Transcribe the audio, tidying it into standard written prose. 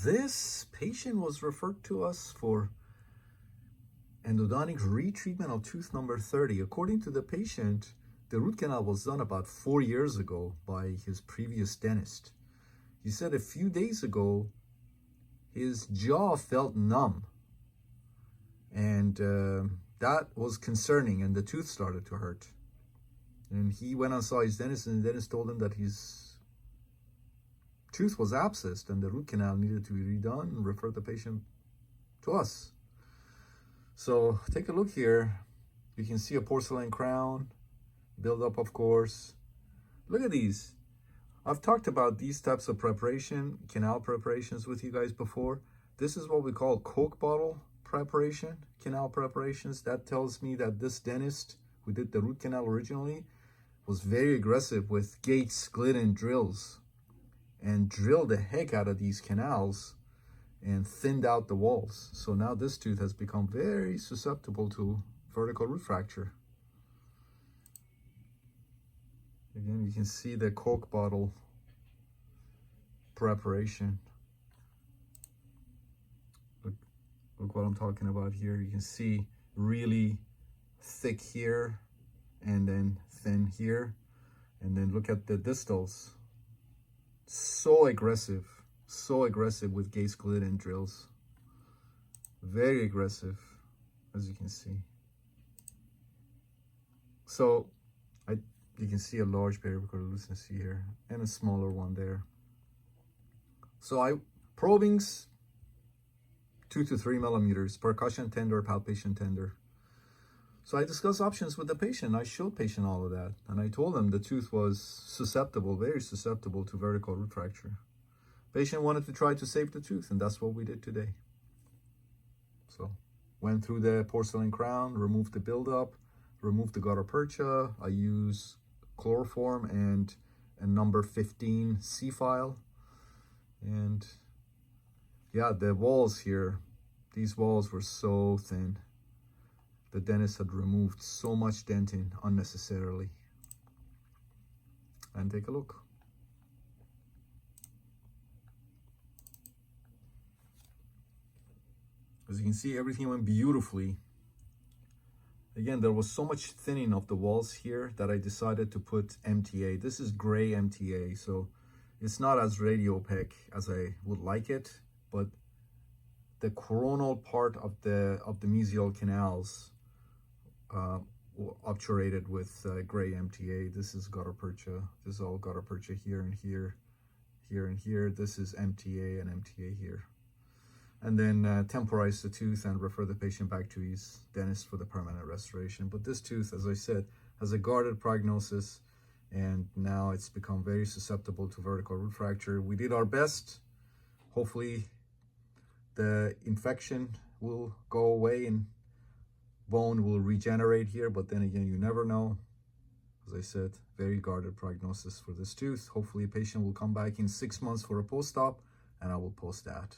This patient was referred to us for endodontic retreatment of tooth number 30. According to the patient, the root canal was done about 4 years ago by his previous dentist. He said a few days ago, his jaw felt numb. And that was concerning, and the tooth started to hurt. And he went and saw his dentist, and the dentist told him that his tooth was abscessed and the root canal needed to be redone, and referred the patient to us. So take a look here. You can see a porcelain crown, build-up, of course. Look at these. I've talked about these types of preparation, canal preparations with you guys before. This is what we call Coke bottle preparation, canal preparations. That tells me that this dentist who did the root canal originally was very aggressive with gates, Glidden drills, and drilled the heck out of these canals and thinned out the walls. So now this tooth has become very susceptible to vertical root fracture. Again, you can see the Coke bottle preparation. Look what I'm talking about here. You can see really thick here and then thin here. And then look at the distals. So aggressive with gaze Glidden drills. Very aggressive, as you can see. So you can see a large periapical lucency here and a smaller one there. So probings 2 to 3 millimeters, percussion tender, palpation tender. So I discussed options with the patient. I showed patient all of that, and I told him the tooth was susceptible, very susceptible to vertical root fracture. Patient wanted to try to save the tooth, and that's what we did today. So went through the porcelain crown, removed the buildup, removed the gutta percha. I use chloroform and a number 15 C file. And yeah, the walls here, these walls were so thin. The dentist had removed so much dentin unnecessarily. And take a look. As you can see, everything went beautifully. Again, there was so much thinning of the walls here that I decided to put MTA. This is gray MTA, so it's not as radiopaque as I would like it, but the coronal part of the mesial canals obturated with gray MTA. This is gutta percha. This is all gutta percha here and here, here and here. This is MTA and MTA here. And then temporize the tooth and refer the patient back to his dentist for the permanent restoration. But this tooth, as I said, has a guarded prognosis, and now it's become very susceptible to vertical root fracture. We did our best. Hopefully the infection will go away and bone will regenerate here, but then again, you never know. As I said, very guarded prognosis for this tooth. Hopefully a patient will come back in 6 months for a post-op, and I will post that.